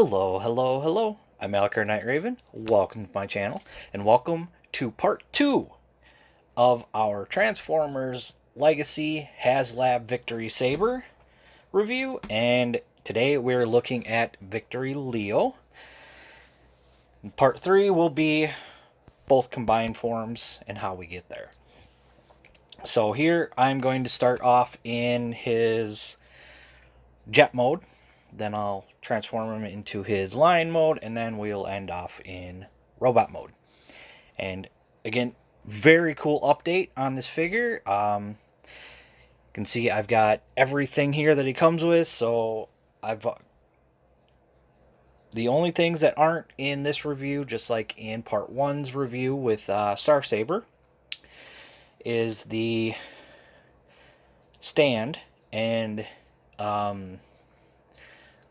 Hello, hello, hello. I'm Alcar Night Raven. Welcome to my channel, and welcome to part 2 of our Transformers Legacy Haslab Victory Saber review. And today we're looking at Victory Leo. Part 3 will be both combined forms and how we get there. So here I'm going to start off in his jet mode. Then I'll transform him into his lion mode, and then we'll end off in robot mode. And again, very cool update on this figure. You can see I've got everything here that he comes with. So I've the only things that aren't in this review, just like in part 1's review with Star Saber, is the stand and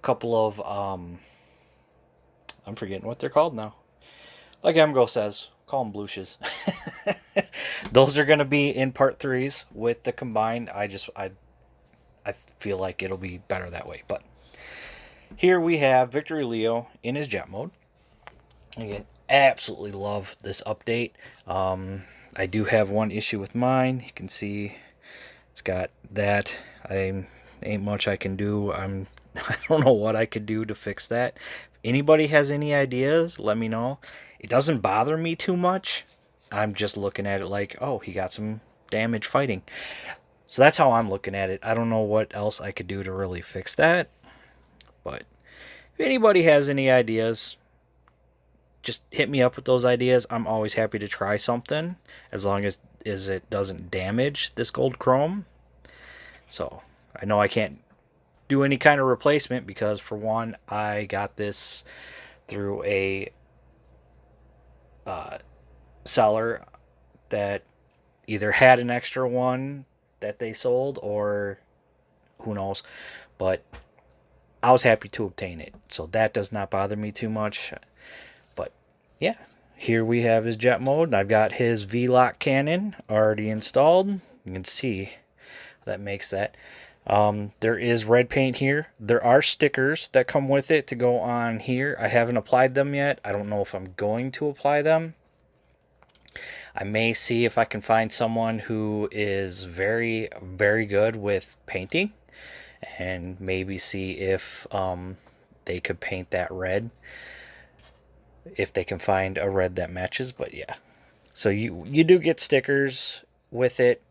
couple of I'm forgetting what they're called now. Like Emgo says, call them blouses. Those are going to be in part 3's with the combined. I feel like it'll be better that way. But here we have Victory Leo in his jet mode. Again, absolutely love this update. I do have one issue with mine. You can see it's got that. Ain't much I can do. I don't know what I could do to fix that. If anybody has any ideas, let me know. It doesn't bother me too much. I'm just looking at it like, oh, he got some damage fighting. So that's how I'm looking at it. I don't know what else I could do to really fix that. But if anybody has any ideas, just hit me up with those ideas. I'm always happy to try something as long as it doesn't damage this gold chrome. So I know I can't do any kind of replacement because, for one, I got this through a seller that either had an extra one that they sold or who knows, but I was happy to obtain it, so that does not bother me too much. But yeah, here we have his jet mode. I've got his V-lock cannon already installed. You can see that makes that. There is red paint here. There are stickers that come with it to go on here. I haven't applied them yet. I don't know if I'm going to apply them. I may see if I can find someone who is very, very good with painting and maybe see if they could paint that red. If they can find a red that matches. But yeah. So you do get stickers with it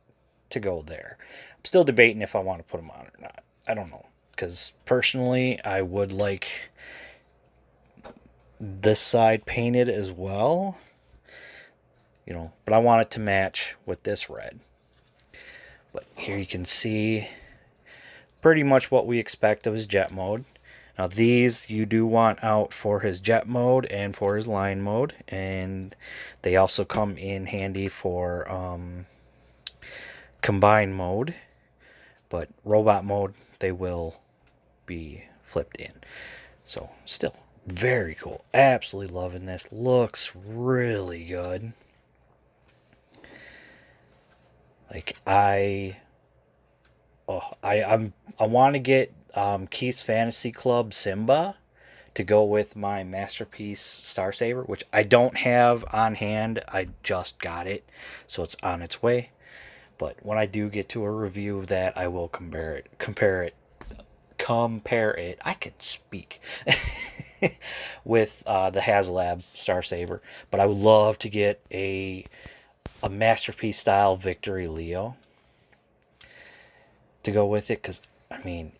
to go there. I'm still debating if I want to put them on or not. I don't know, because personally I would like this side painted as well, but I want it to match with this red. But here you can see pretty much what we expect of his jet mode. Now these you do want out for his jet mode and for his line mode, and they also come in handy for combined mode, but robot mode they will be flipped in. So still very cool. Absolutely loving this. Looks really good. Like I want to get Keith's Fantasy Club Simba to go with my Masterpiece Star Saber, which I don't have on hand. I just got it, so it's on its way. But when I do get to a review of that, I will compare it. I can speak with the Haslab Star Saber. But I would love to get a Masterpiece style Victory Leo to go with it, because I mean,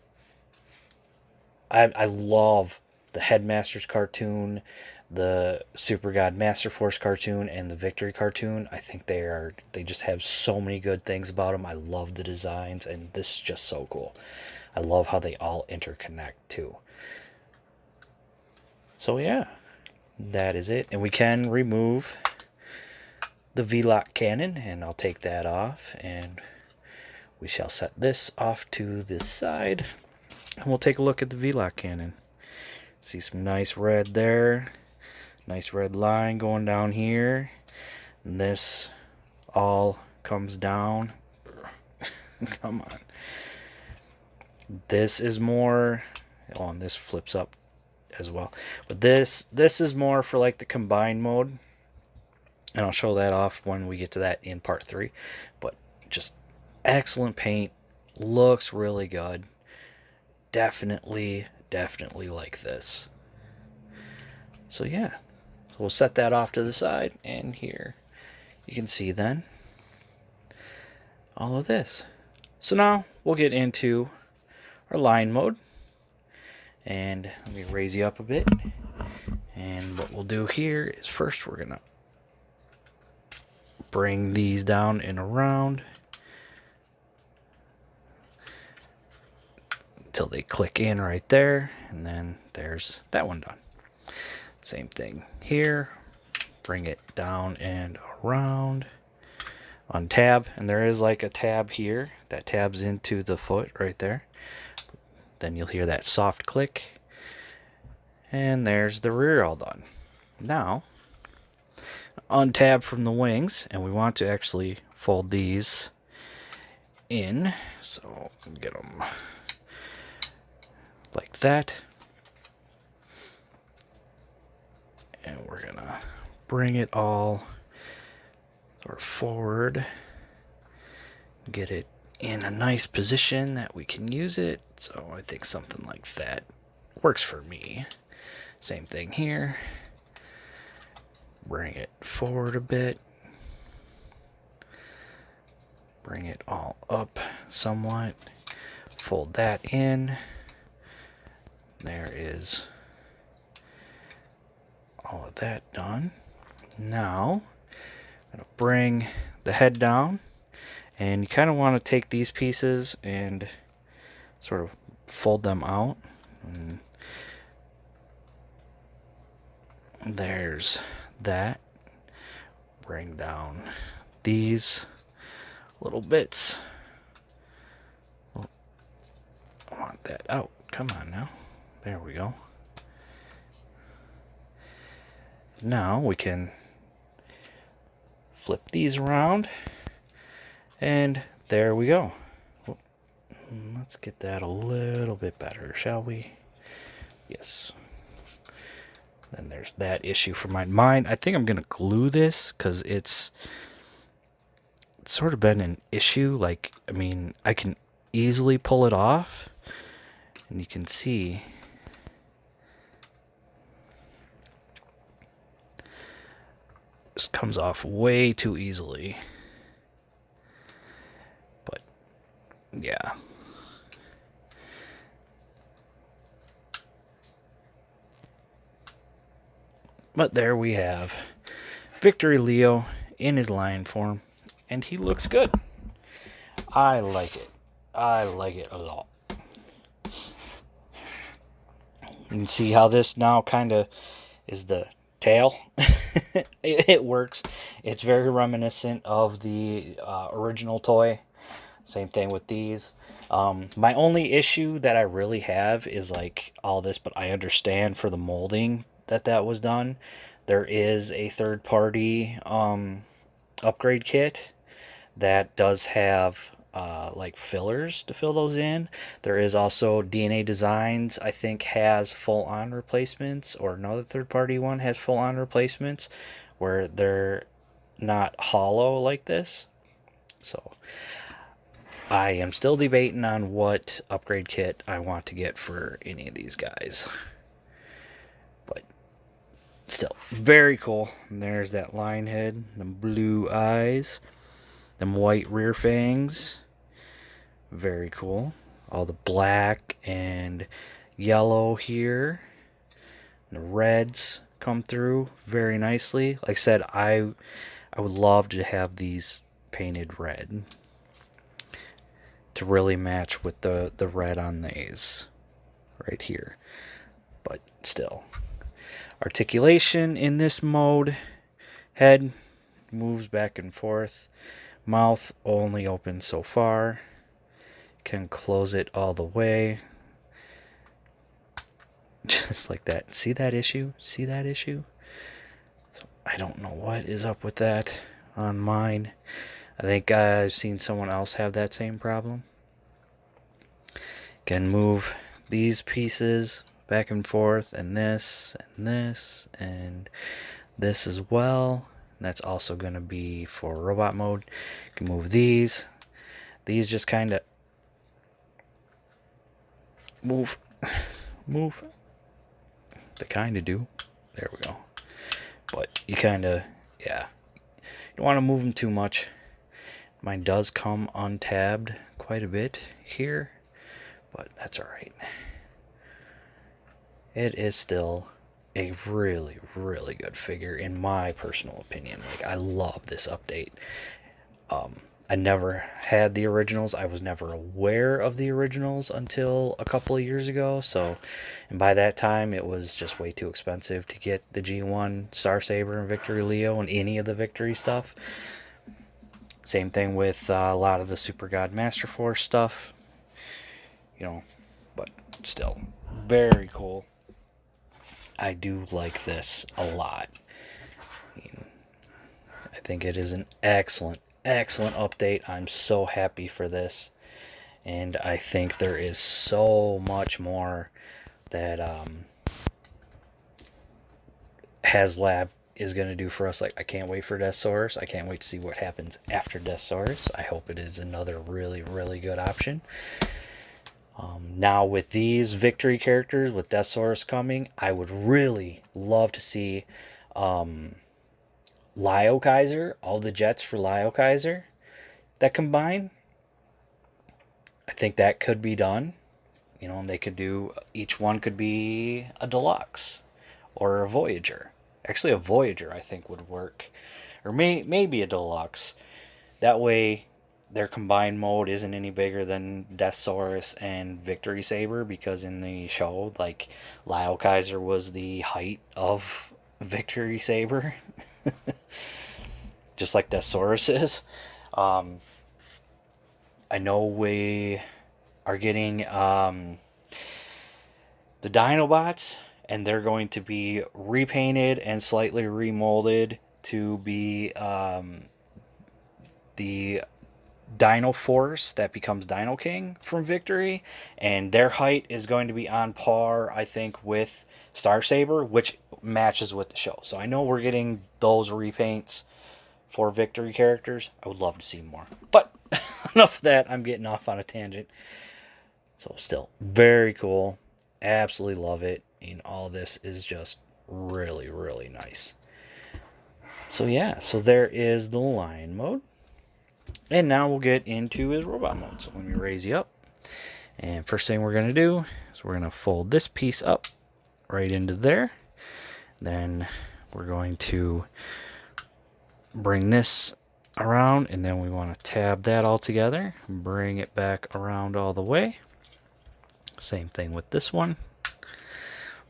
I love the Headmasters cartoon, the Super God Master Force cartoon, and the Victory cartoon. I think they just have so many good things about them. I love the designs, and this is just so cool. I love how they all interconnect too. So yeah, that is it. And we can remove the V-lock cannon, and I'll take that off, and we shall set this off to this side, and we'll take a look at the V-lock cannon. See some nice red there. Nice red line going down here. And this all comes down. Come on. This is more... Oh, and this flips up as well. But this is more for like the combined mode, and I'll show that off when we get to that in part 3. But just excellent paint, looks really good. Definitely like this. So yeah, so we'll set that off to the side, and here you can see then all of this. So now we'll get into our line mode, and let me raise you up a bit. And what we'll do here is first we're gonna bring these down and around until they click in right there, and then there's that one done. Same thing here, bring it down and around on tab, and there is like a tab here that tabs into the foot right there. Then you'll hear that soft click, and there's the rear all done. Now untab from the wings, and we want to actually fold these in, so get them like that, and we're gonna bring it all sort of forward, get it in a nice position that we can use it. So I think something like that works for me. Same thing here, bring it forward a bit, bring it all up somewhat, fold that in. There is all of that done. Now I'm going to bring the head down, and you kind of want to take these pieces and sort of fold them out. And there's that. Bring down these little bits. Oh, I want that out. Come on now. There we go. Now we can flip these around, and there we go. Let's get that a little bit better, shall we? Yes. Then there's that issue for mine. I think I'm gonna glue this because it's sort of been an issue. Like, I mean, I can easily pull it off, and you can see this comes off way too easily. But yeah. But there we have Victory Leo in his lion form, and he looks good. I like it. I like it a lot. You can see how this now kind of is the tail. It works. It's very reminiscent of the original toy. Same thing with these. My only issue that I really have is like all this, but I understand for the molding that was done. There is a third-party upgrade kit that does have like fillers to fill those in. There is also DNA Designs, I think, has full-on replacements, or another third-party one has full-on replacements where they're not hollow like this. So I am still debating on what upgrade kit I want to get for any of these guys. But still, very cool. And there's that lion head, them blue eyes, them white rear fangs. Very cool. All the black and yellow here. And the reds come through very nicely. Like I said, I would love to have these painted red to really match with the red on these right here. But still, articulation in this mode, head moves back and forth, mouth only opens so far, can close it all the way, just like that. See that issue? See that issue? So I don't know what is up with that on mine. I think I've seen someone else have that same problem. Can move these pieces back and forth, and this, and this, and this as well. That's also going to be for robot mode. You can move these. These just kind of move. They kind of do. There we go. But you kind of, yeah. You don't want to move them too much. Mine does come untabbed quite a bit here, but that's alright. It is still a really, really good figure in my personal opinion. Like, I love this update. I never had the originals. I was never aware of the originals until a couple of years ago. So, and by that time, it was just way too expensive to get the G1 Star Saber and Victory Leo and any of the Victory stuff. Same thing with a lot of the Super God Master Force stuff. You know, but still, very cool. I do like this a lot. I think it is an excellent update. I'm so happy for this, and I think there is so much more that Haslab is going to do for us. Like, I can't wait for Deathsaurus. I can't wait to see what happens after Deathsaurus. I hope it is another really, really good option. Now with these Victory characters, with Deathsaurus coming, I would really love to see Lio Kaiser, all the jets for Lio Kaiser that combine. I think that could be done. You know, they could do, each one could be a deluxe or a Voyager. Actually, a Voyager I think would work, or maybe a deluxe. That way, their combined mode isn't any bigger than Deathsaurus and Victory Saber, because in the show, like, Lio Kaiser was the height of Victory Saber. Just like Deathsaurus is. I know we are getting the Dinobots, and they're going to be repainted and slightly remolded to be the Dino Force that becomes Dino King from Victory, and their height is going to be on par, I think, with Star Saber, which matches with the show. So I know we're getting those repaints for Victory characters. I would love to see more, but enough of that. I'm getting off on a tangent. So still very cool. Absolutely love it. And all this is just really, really nice. So yeah, so there is the Lion mode. And now we'll get into his robot mode. So let me raise you up. And first thing we're going to do is we're going to fold this piece up right into there. Then we're going to bring this around, and then we want to tab that all together. Bring it back around all the way. Same thing with this one.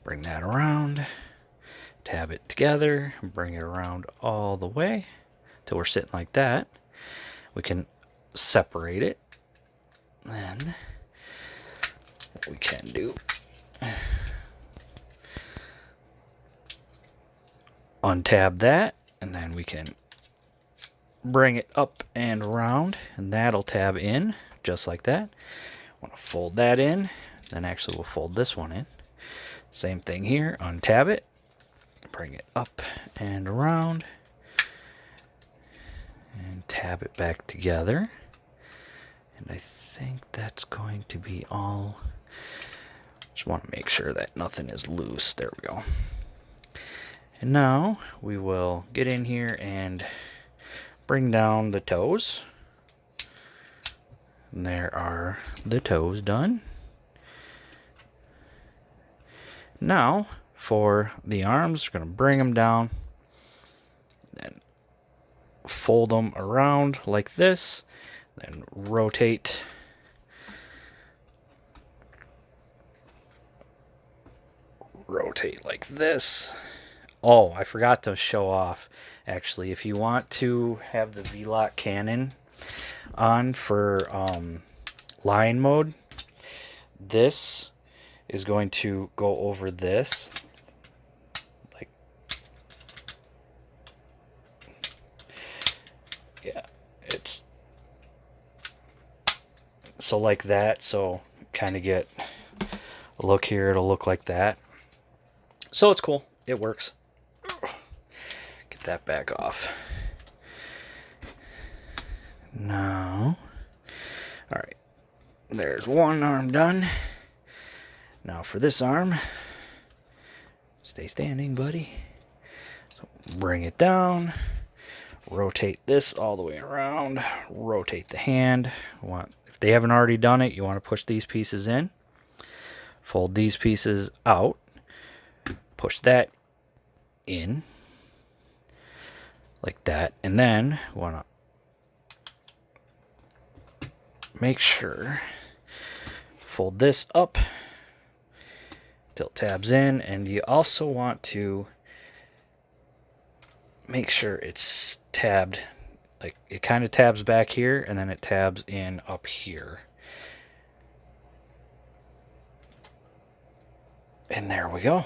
Bring that around. Tab it together. Bring it around all the way till we're sitting like that. We can separate it. Then what we can do, untab that, and then we can bring it up and around, and that'll tab in just like that. Want to fold that in, then actually we'll fold this one in. Same thing here, untab it, bring it up and around, and tab it back together. And I think that's going to be all. Just want to make sure that nothing is loose. There we go. And now we will get in here and bring down the toes. And there are the toes done. Now for the arms, we're going to bring them down, then fold them around like this, then rotate like this. Oh, I forgot to show off, actually, if you want to have the V-Lock cannon on for Lion mode, this is going to go over this. Like, yeah, it's so like that, so kind of get look here, it'll look like that. So it's cool. It works. Get that back off. Now, all right, there's one arm done. Now for this arm, stay standing, buddy. So bring it down, rotate this all the way around, rotate the hand. If they haven't already done it, you want to push these pieces in, fold these pieces out, push that in like that, and then you want to make sure, fold this up, tilt tabs in, and you also want to make sure it's tabbed, like it kind of tabs back here and then it tabs in up here. And there we go.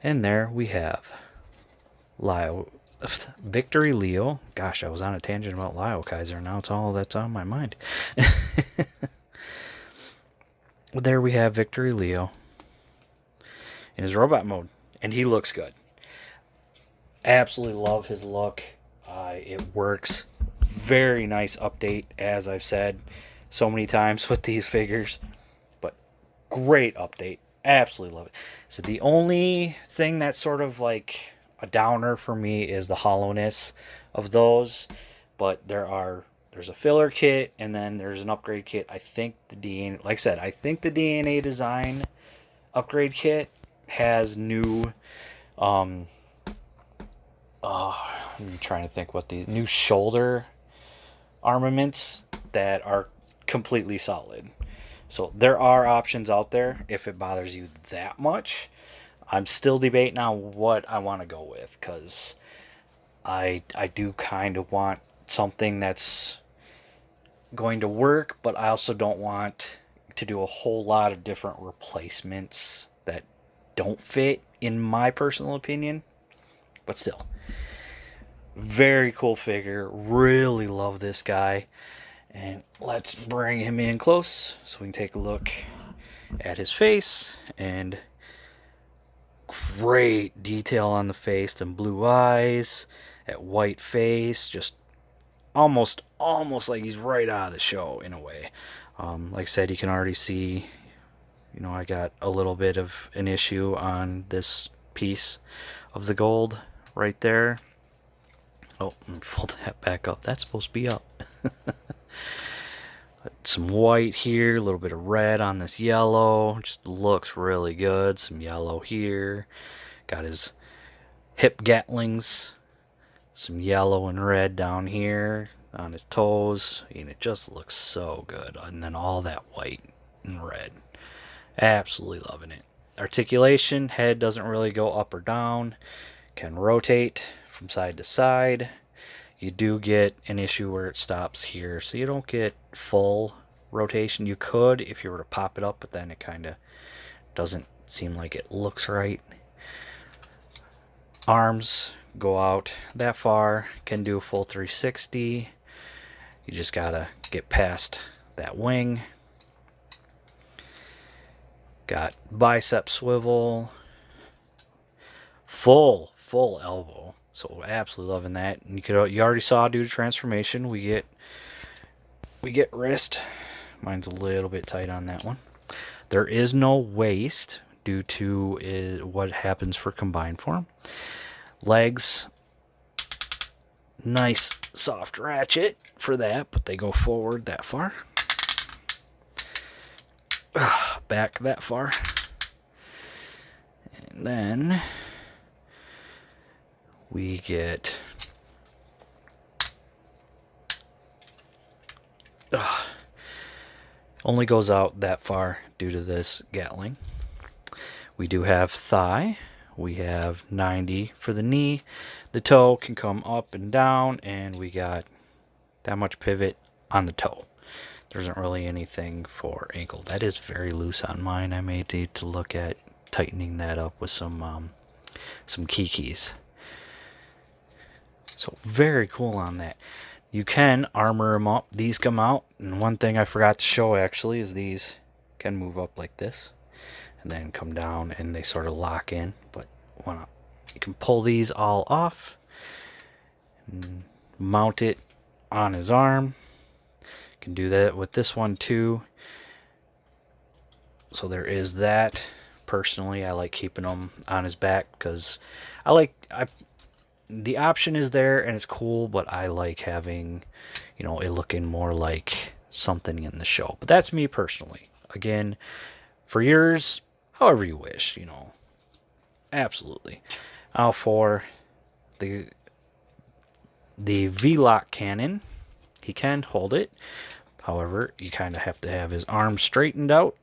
And there we have Victory Leo. Gosh, I was on a tangent about Lyle Kaiser. Now it's all that's on my mind. There we have Victory Leo in his robot mode. And he looks good. Absolutely love his look. It works. Very nice update, as I've said so many times with these figures. But great update. Absolutely love it. So the only thing that's sort of like a downer for me is the hollowness of those. But there's a filler kit and then there's an upgrade kit. I think the DNA, like I said, I think the DNA design upgrade kit has new I'm trying to think what the new shoulder armaments that are completely solid. So there are options out there if it bothers you that much. I'm still debating on what I want to go with, because I do kind of want something that's going to work, but I also don't want to do a whole lot of different replacements that don't fit, in my personal opinion. But still, very cool figure. Really love this guy. And let's bring him in close so we can take a look at his face. And great detail on the face, them blue eyes, that white face, just almost like he's right out of the show in a way. Like I said, you can already see, I got a little bit of an issue on this piece of the gold right there. Oh, let me fold that back up. That's supposed to be up. Some white here, a little bit of red on this yellow. Just looks really good. Some yellow here. Got his hip gatlings. Some yellow and red down here on his toes. And it just looks so good. And then all that white and red. Absolutely loving it. Articulation, head doesn't really go up or down. Can rotate from side to side. You do get an issue where it stops here, so you don't get full rotation. You could if you were to pop it up, but then it kind of doesn't seem like it looks right. Arms go out that far, can do a full 360. You just gotta get past that wing. Got bicep swivel, full elbow. So absolutely loving that. And you already saw due to transformation, we get wrist. Mine's a little bit tight on that one. There is no waist due to what happens for combined form. Legs, nice soft ratchet for that, but they go forward that far. Back that far. And then we get only goes out that far due to this Gatling. We do have thigh. We have 90 for the knee. The toe can come up and down, and we got that much pivot on the toe. There isn't really anything for ankle. That is very loose on mine. I may need to look at tightening that up with some keys. So very cool on that. You can armor them up. These come out. And one thing I forgot to show actually is these can move up like this. and then come down and they sort of lock in. But you can pull these all off and mount it on his arm. You can do that with this one too. So there is that. Personally, I like keeping them on his back because the option is there and it's cool, but I like having, it looking more like something in the show. But that's me personally. Again, for yours, however you wish, absolutely. Now for the V-lock cannon, he can hold it. However, you kind of have to have his arm straightened out.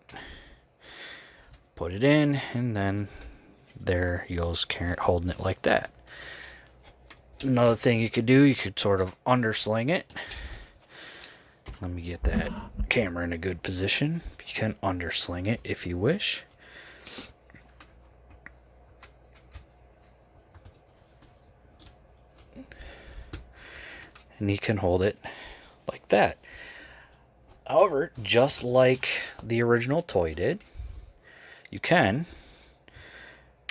Put it in, and then there he goes, holding it like that. Another thing you could do, you could sort of undersling it. Let me get that camera in a good position. You can undersling it if you wish. And you can hold it like that. However, just like the original toy did, you can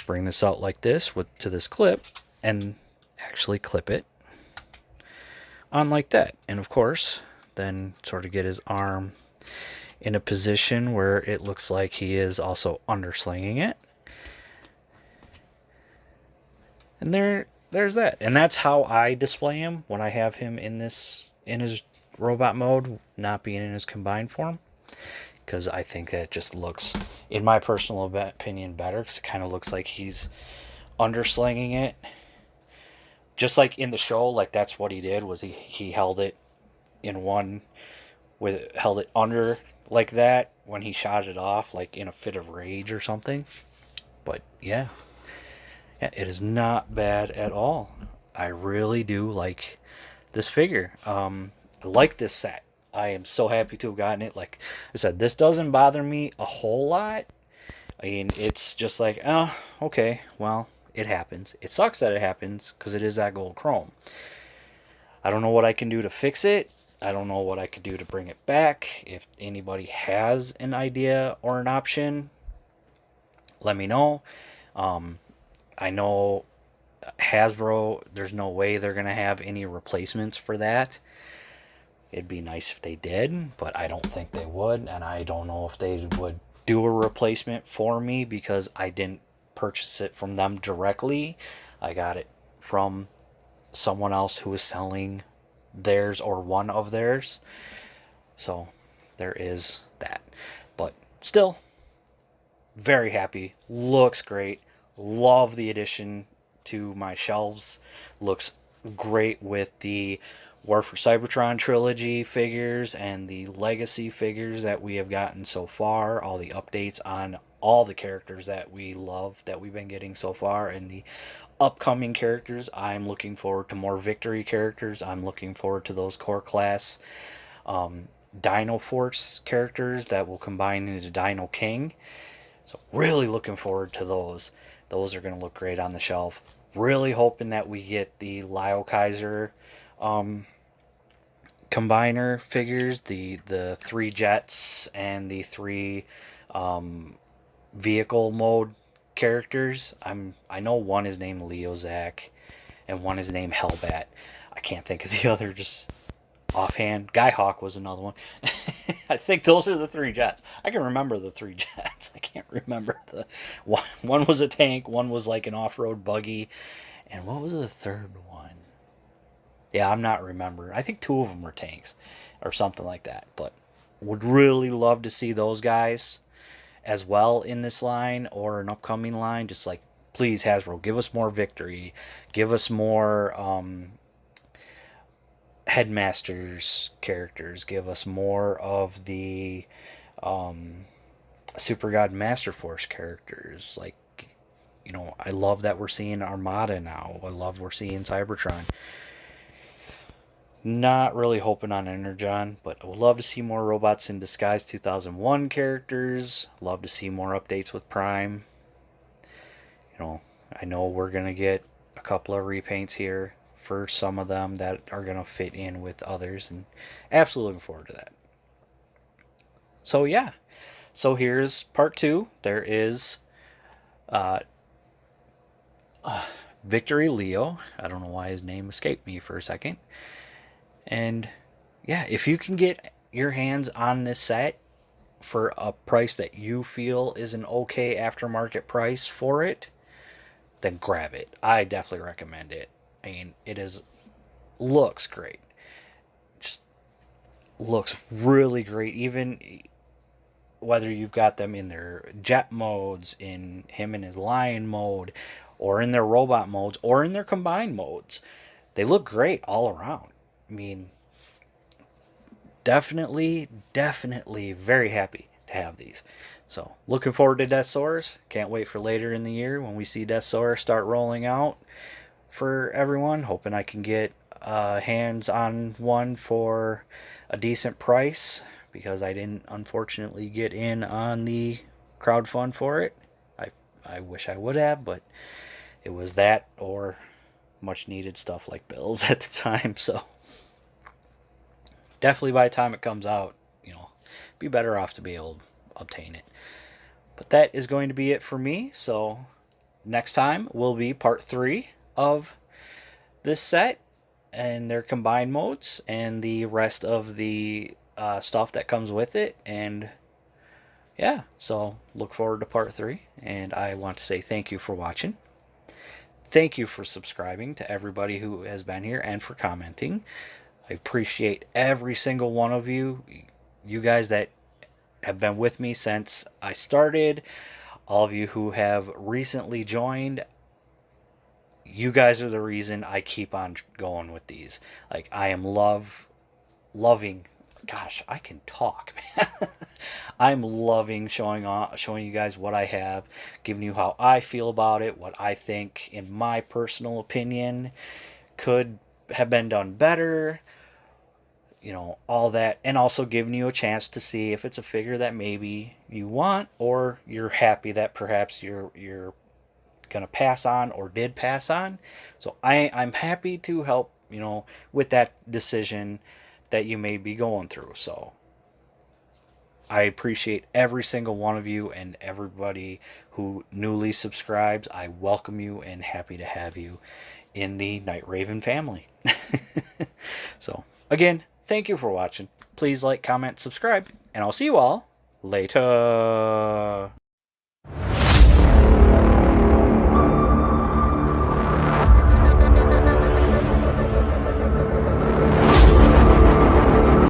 bring this out like this to this clip and actually clip it on like that. And of course, then sort of get his arm in a position where it looks like he is also underslinging it. And there's that. And that's how I display him when I have him in his robot mode, not being in his combined form. Because I think that just looks, in my personal opinion, better. Because it kind of looks like he's underslinging it. Just like in the show, like that's what he did, was he held it in one, held it under like that when he shot it off, like in a fit of rage or something. But yeah, it is not bad at all. I really do like this figure. I like this set. I am so happy to have gotten it. Like I said, this doesn't bother me a whole lot. I mean, it's just like, oh, okay, well, it happens. It sucks that it happens because it is that gold chrome. I don't know what I can do to fix it. I don't know what I could do to bring it back. If anybody has an idea or an option, let me know. I know Hasbro, there's no way they're going to have any replacements for that. It'd be nice if they did, but I don't think they would, and I don't know if they would do a replacement for me because I didn't purchase it from them directly. I got it from someone else who was selling theirs or one of theirs. So there is that. But still, very happy. Looks great. Love the addition to my shelves. Looks great with the War for Cybertron trilogy figures and the Legacy figures that we have gotten so far. All the updates on all the characters that we love that we've been getting so far, and the upcoming characters. I'm looking forward to more Victory characters. I'm looking forward to those core class Dino Force characters that will combine into Dino King. So really looking forward to those. Those are going to look great on the shelf. Really hoping that we get the Lyle Kaiser combiner figures, the 3 jets and the 3 vehicle mode characters. I know one is named Leozak and one is named Hellbat. I can't think of the other just offhand. Skyhawk was another one. I think those are the 3 jets. I can remember the 3 jets. I can't remember the one was a tank, one was like an off-road buggy, and what was the third one? Yeah, I'm not remembering. I think 2 of them were tanks or something like that. But would really love to see those guys as well in this line or an upcoming line. Just like, please, Hasbro, give us more Victory. Give us more Headmasters characters. Give us more of the Super God Master Force characters. Like, I love that we're seeing Armada now. I love we're seeing Cybertron. Not really hoping on Energon, but I would love to see more Robots in Disguise 2001 characters. Love to see more updates with Prime. I know we're going to get a couple of repaints here for some of them that are going to fit in with others, and absolutely looking forward to that. So yeah, So here's part two. There is Victory Leo. I don't know why his name escaped me for a second. And yeah, if you can get your hands on this set for a price that you feel is an okay aftermarket price for it, then grab it. I definitely recommend it. I mean, it is looks great. Just looks really great. Even whether you've got them in their jet modes, in him in his lion mode, or in their robot modes, or in their combined modes, they look great all around. I mean, definitely very happy to have these. So, looking forward to Death Soars. Can't wait for later in the year when we see Death Soar start rolling out for everyone. Hoping I can get hands on one for a decent price because I didn't unfortunately get in on the crowdfund for it. I wish I would have, but it was that or much needed stuff like bills at the time. So definitely by the time it comes out, be better off to be able to obtain it. But that is going to be it for me. So next time will be part three of this set and their combined modes and the rest of the stuff that comes with it. And yeah, so look forward to part three. And I want to say thank you for watching. Thank you for subscribing to everybody who has been here and for commenting. I appreciate every single one of you. You guys that have been with me since I started. All of you who have recently joined. You guys are the reason I keep on going with these. Like I am loving. Gosh, I can talk, man. I'm loving showing you guys what I have, giving you how I feel about it, what I think, in my personal opinion, could have been done better. All that, and also giving you a chance to see if it's a figure that maybe you want or you're happy that perhaps you're gonna pass on or did pass on. So I'm happy to help with that decision that you may be going through. So I appreciate every single one of you and everybody who newly subscribes. I welcome you and happy to have you in the Night Raven family. So again, thank you for watching. Please like, comment, subscribe, and I'll see you all later.